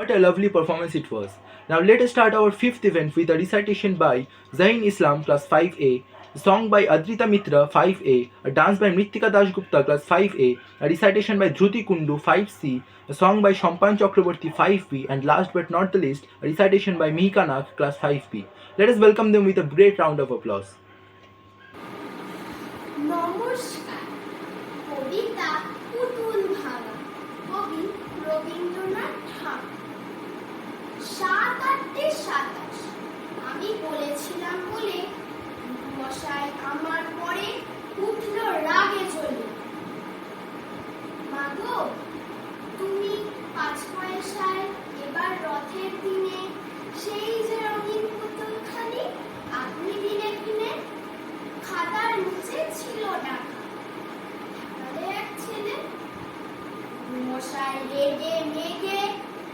What a lovely performance it was. Now let us start our fifth event with a recitation by Zain Islam class 5A, a song by Adrita Mitra 5A, a dance by Mritika Dashgupta class 5A, a recitation by Dhruti Kundu 5C, a song by Shampan Chakraborty 5B, and last but not the least, a recitation by Mihika Nag class 5B. Let us welcome them with a great round of applause. নমস্কার। কবিতা পুতুল ভাঙা, কবি রবীন্দ্রনাথ ঠাকুর। ৭-৮-২৭ আমি বলেছিলাম বলে মশাই আমার পরে উঠল রাগে চলে। মাগো তুমি ৫ পয়সায় এবার রথের দিনে সেই যে রঙিন পুতুলখানি আপনি দিনে কিনে খাতার নিচে ছিল টাকা। তাহলে এক ছেলে মশাই রেগে মেগে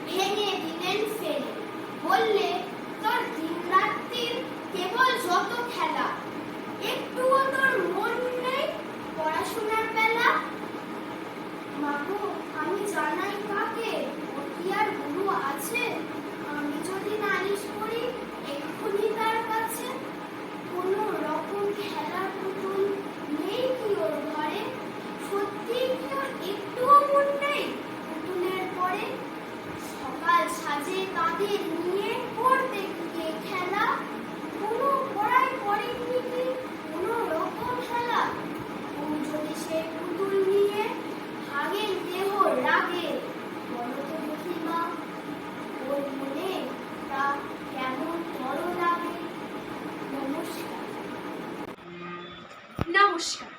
ভেঙে দিলেন ফেলে, বললে তোর দিন রাত্রির কেবল যত খেলা, একটুও তোর মন নেই পড়াশোনার বেলা। মাগো আমি জানাই কাকে, ওর কি আর গুরু আছে? আমি যদি নালিশ করি এক্ষুনি তার কাছে। কোনো রকম খেলার পুতুল নেই কি ওর ঘরে? সত্যি কি ওর একটুও মন নেই পুতুলের পরে? সকাল সাজে তাদের নিয়ে করতে গিয়ে খেলা, কোনো পড়ায় পড়েনি কি কোনো রকম খেলা? ও যদি সে পুতুল নিয়ে ভাগেন দেহ রাগে, বলো তো দেখি মা ওর মনে তা কেমন বড় লাগে। নমস্কার। নমস্কার,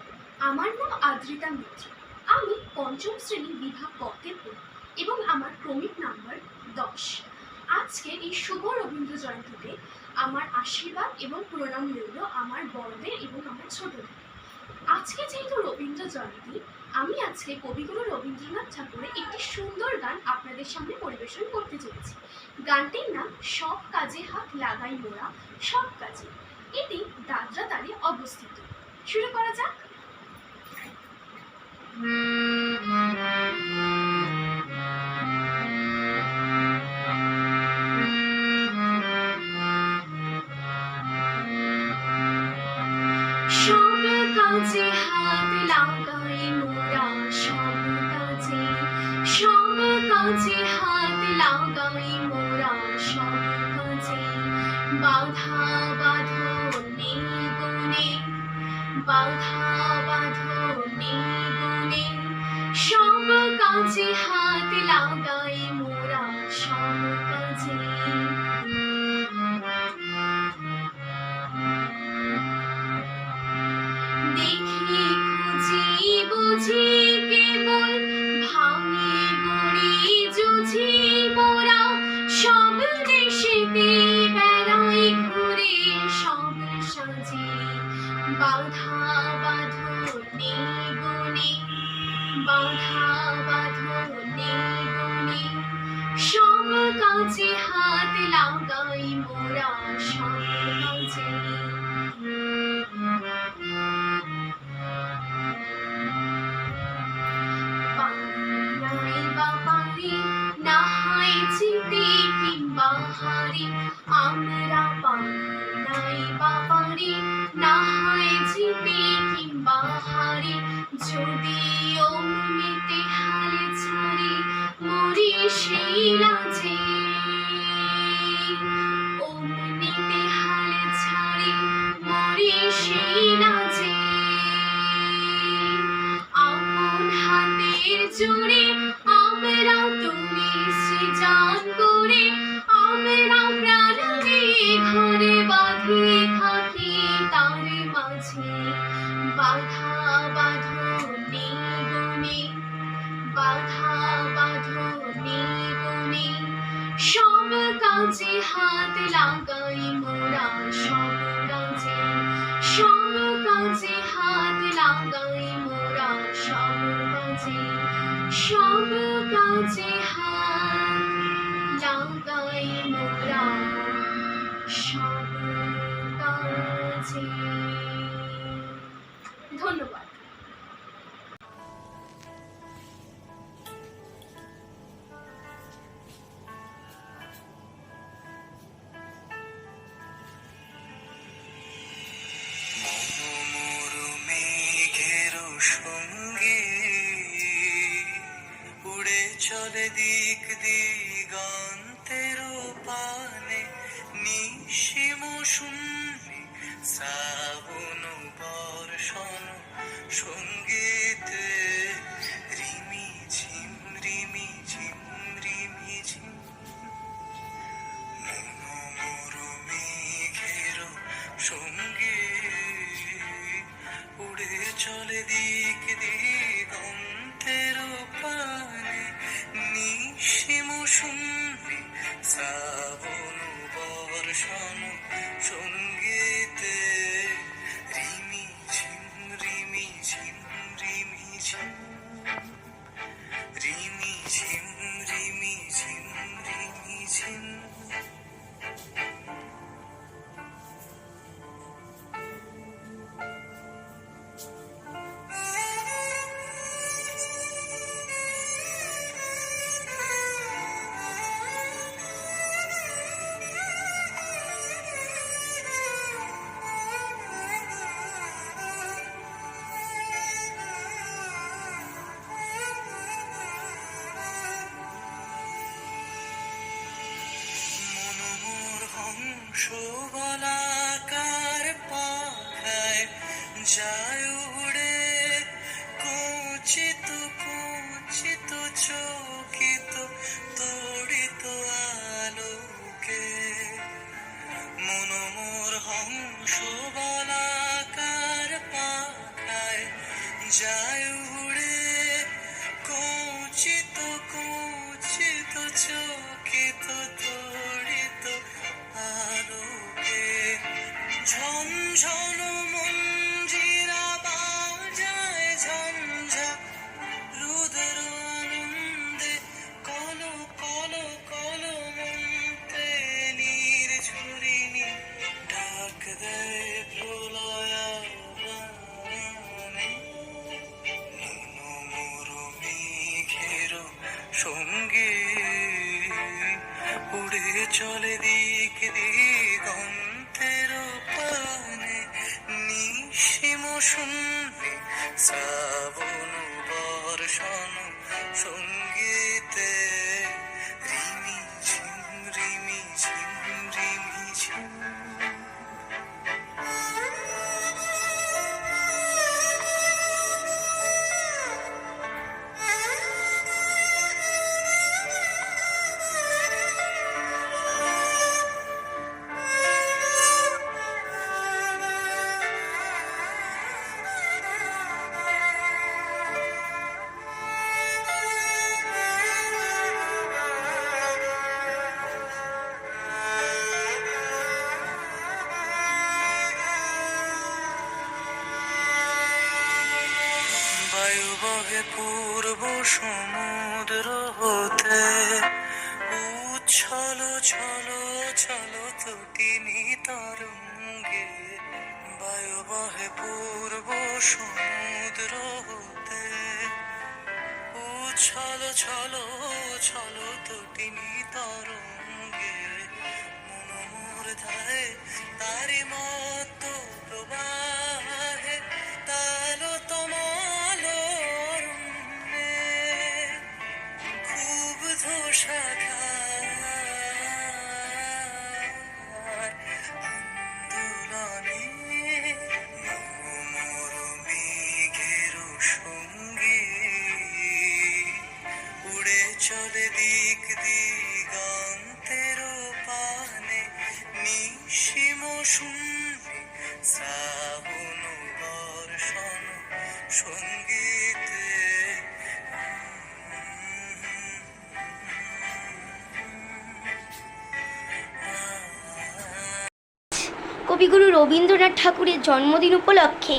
আমার নাম আদ্রিতা মিত্র। আমি পঞ্চম শ্রেণী বিভাগ কতে পড়ি এবং আমার ক্রমিক নাম্বার 10। আজকে এই শুভ রবীন্দ্র জয়ন্তীতে আমার আশীর্বাদ এবং প্রণাম রইল আমার বড়দের এবং আমার ছোটদের। আজকে যেহেতু রবীন্দ্র জয়ন্তী, আমি আজকে কবিগুরু রবীন্দ্রনাথ ঠাকুরের একটি সুন্দর গান আপনাদের সামনে পরিবেশন করতে চলেছি। গানটির নাম সব কাজে হাত লাগাই মোরা সব কাজে। এটি দাদরা তালে অবস্থিত। শুরু করা যাক। সব কাজে হাত লাগাই মোরা সব কাজে, সব কাজে হাত লাগাই মোরা সব কাজে। বাধা বাঁধনে গুনে, বাধা বাঁধনে গুনে, সব কাজে হাত লাগাই মোরা সব কাজে। দেখি খুঁজি বুঝি কেবল ভাঙে গড়ি জুঝি মোরা সব দেশেতে বেড়াই ঘুরে সব সাজে। বাধা বাঁধনে গুনে, বাধা বাঁধনে গুনে, সব কাজে হাত লাগাই মোরা সব কাজে। আমরা পাই বাবারে না হয় জিতে কিংবা হারে, যদি অমনিতে হালে ছাড়ে মরি সেই লাজে। অমনিতে হালে ছাড়ে মরি সেই লাজে। আপন হাতের জোরে আমরা তুমি সৃজন করে, আমরা প্রাণ দিয়ে ঘরে বাঁধে থাকি তার মাঝে। বাধা বাঁধনে গুনে, বাধা বাঁধনে গুনে, সব কাজে হাত লাগাই মোরা সব কাজে। সব কাজে হাত লাগাই মোরা সব কাজে। সব কাজে হাত লাগাই মোরা সব কাজে। ধন্যবাদ। চলে দিক দিগন্তের পানে, নিশিম শূন্যে শ্রাবণ বর্ষণ সঙ্গীতে রিমি ঝিম রিমি ঝিম রিমি ঝিম। মনোমর মেঘের সঙ্গে উড়ে চলে দিক দিগন্তের পানে, নিশিম শূন্যে শ্রাবণ বর্ষণ সঙ্গীতে রিমি ঝিম রিমি ঝিম রিমি ঝিম। রিমি ঝিম রিমি ঝিম রিমি ঝিম। মনোমর হংস বলাকার পাখায় যায় উড়ে, কুঞ্চিত কুঞ্চিত চকিত তড়িত আলোকে। মনোমর হংস বলাকার পাখায় যায় উড়ে, কুঞ্চিত কুঞ্চিত চকিত তড়িত আলোকে। ঝনঝন মঞ্জিরা বাজায় ঝঞ্ঝা, রুদ্র আনন্দে কল কল কল মন্ত্রে নির্ঝরিণী ডাক দেয় প্রলয়াবানে। মনোমর মেঘের সঙ্গে উড়ে চলে দিক দিগন্তের পানে, নিশিম শূন্যে শ্রাবণ বর্ষণ সঙ্গীতে রিমি ঝিম রিমি ঝিম রিমি ঝিম। বায়ু বহে পূর্ব সমুদ্র হতে, উচ্ছল ছল ছল তটিনী তরঙ্গে। বায়ু বহে পূর্ব সমুদ্র হতে, উচ্ছল ছল ছল তটিনী তরঙ্গে। মনোমর ধারে তারি মত প্রবাহে, তাল তমাল অরণ্যে ক্ষুব্ধ শাখার আন্দোলনে। মনোমর মেঘের সঙ্গে উড়ে চলে দিক দিগন্তের পানে, নিশিম শূন্যে শ্রাবণ বর্ষণ সঙ্গীতে। কবিগুরু রবীন্দ্রনাথ ঠাকুরের জন্মদিন উপলক্ষে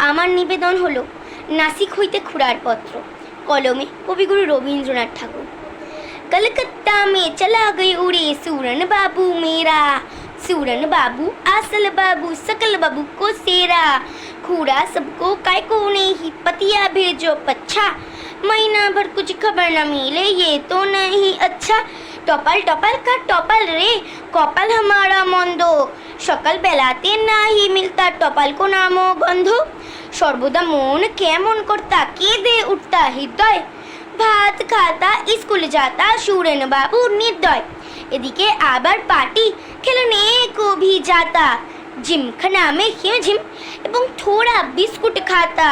আমার নিবেদন হলো নাসিক হইতে খুড়ার পত্র, কলমে কবিগুরু রবীন্দ্রনাথ ঠাকুর। कलकत्ता में चला गए उड़े सूरन बाबू मेरा, सूरन बाबू आसल बाबू सकल बाबू को सेरा। खूड़ा सबको काय को नहीं पतिया भेजो पच्छा, महीना भर कुछ खबर न मिले ये तो नहीं अच्छा। टपल टपल का टपल रे कपाल हमारा मंदो, सकल बेलाते ना ही मिलता टपल को नामो गंधो। সর্বদা মন কেমন কর্তা কেঁদে উঠতা হৃদয়, ভাত খাতা, স্কুলে যাতা, সুরেন বাবু নির্দয়। এদিকে আবার পার্টি, খেলনে को भी जाता, जिमखाना में हिमझिम এবং थोड़ा बिस्कुट खाता।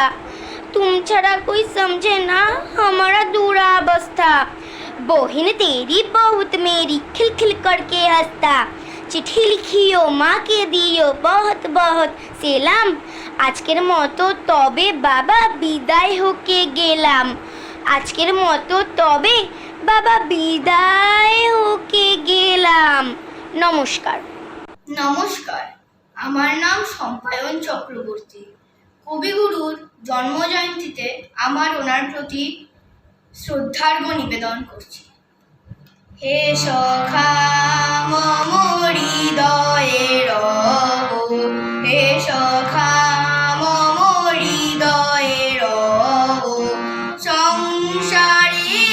तुम छड़ा कोई समझे ना हमारा दुरावस्था। बहन तेरी बहुत मेरी खिलखिल करके हंसता। चिट्ठी लिखियो माँ के दियो बहुत बहुत सेलाम। আজকের মতো তবে বাবা বিদায় হকে গেলাম। আজকের মতো তবে বাবা বিদায় হকে গেলাম। নমস্কার। নমস্কার, আমার নাম সম্পায়ন চক্রবর্তী। কবিগুরুর জন্মজয়ন্তীতে আমার ওনার প্রতি শ্রদ্ধার্ঘ্য নিবেদন করছি। হে সখা মম হৃদয়ে রব, হে সখা মম হৃদয়ে রব, সংসারে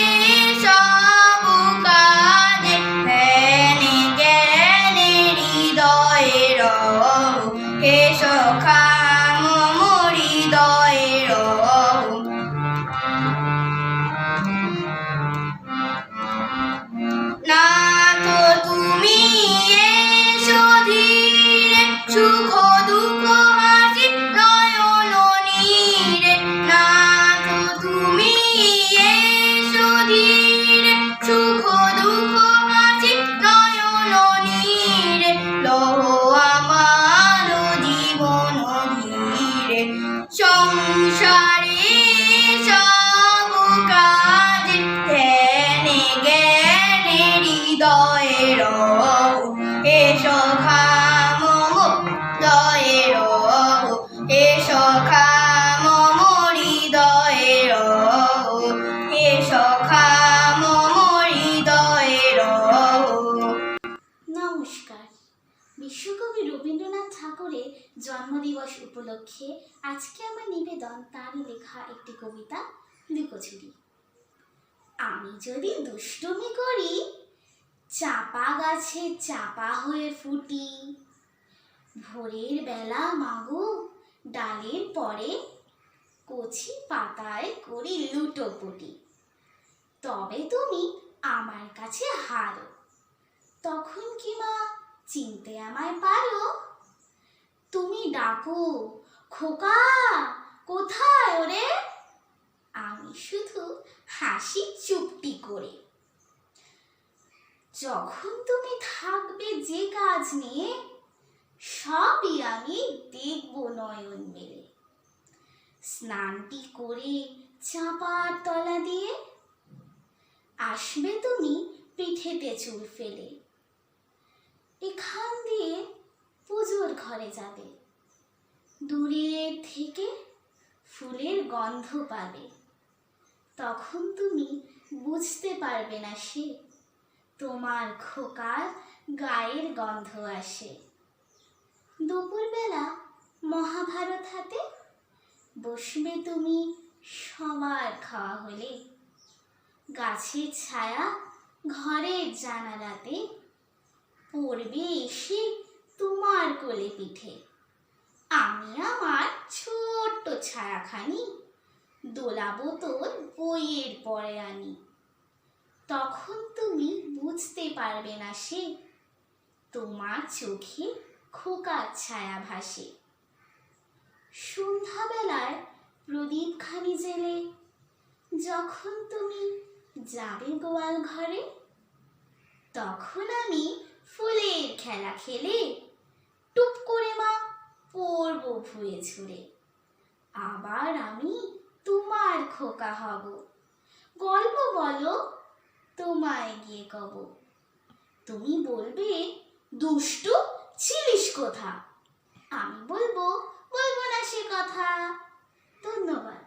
সব কাজে ধ্যানে জ্ঞানে হৃদয়ে রব, হে সখা মম হৃদয়ে রব। নাথ তুমি এসো ধীরে, সুখ দুঃখ হাসি নয়ন নীরে। নাথ তুমি এসো ধীরে, সুখ দুঃখ হাসি নয়ন নীরে। লহ আমার জীবন ধীরে, সংসারে সব কাজে ধ্যানে জ্ঞানে হৃদয়ে রব, হে সখা মম হৃদয়ে রব, হে সখা মম হৃদয়ে রব, হে সখা মম হৃদয়ে রব। নমস্কার। বিশ্বকবি রবীন্দ্রনাথ ঠাকুরের জন্মদিবস উপলক্ষে আজকে আমার নিবেদন তারই লেখা একটি কবিতা, লুকোচুরি। আমি যদি দুষ্টুমি করি, চাপা গাছে চাপা হয়ে ফুটি। ভোরের বেলা মাগো ডালের পরে, কচি পাতায় করি লুটোপুটি। তবে তুমি আমার কাছে হারো, তখন কি মা চিনতে আমায় পারো? তুমি ডাকো, খোকা কোথায় ওরে? আমি শুধু হাসি চুপটি করে। যখন তুমি থাকবে যে কাজ নিয়ে, সবই আমি দেখব নয়ন মেলে। স্নানটি করে চাপার তলা দিয়ে, আসবে তুমি পিঠেতে চুল ফেলে। এখান দিয়ে পুজোর ঘরে যাবে, দূরের থেকে ফুলের গন্ধ পাবে। তখন তুমি বুঝতে পারবে না সে তোমার খোকার গায়ের গন্ধ আসে। দুপুরবেলা মহাভারত হাতে বসবে তুমি সবার খাওয়া হলে। গাছের ছায়া ঘরের জানালাতে পড়বে এসে তোমার কোলে পিঠে। আমি আমার ছোট্ট ছায়াখানি দোলাবো তোর বইয়ের পরে আনি। তখন তুমি বুঝতে পারবে না সে তোমার চোখে খোকার ছায়া ভাসে। সন্ধ্যাবেলায় প্রদীপখানি জেলে যখন তুমি যাবে গোয়াল ঘরে, তখন আমি ফুলের খেলা খেলে টুপ করে মা পড়ব ভুয়ে ছুঁড়ে। আবার আমি তোমার খোকা হব, গল্প বলো তোমায় গিয়ে কব। তুমি বলবে দুষ্টু ছিলিস কোথা, আমি বলবো বলবো না সে কথা। ধন্যবাদ।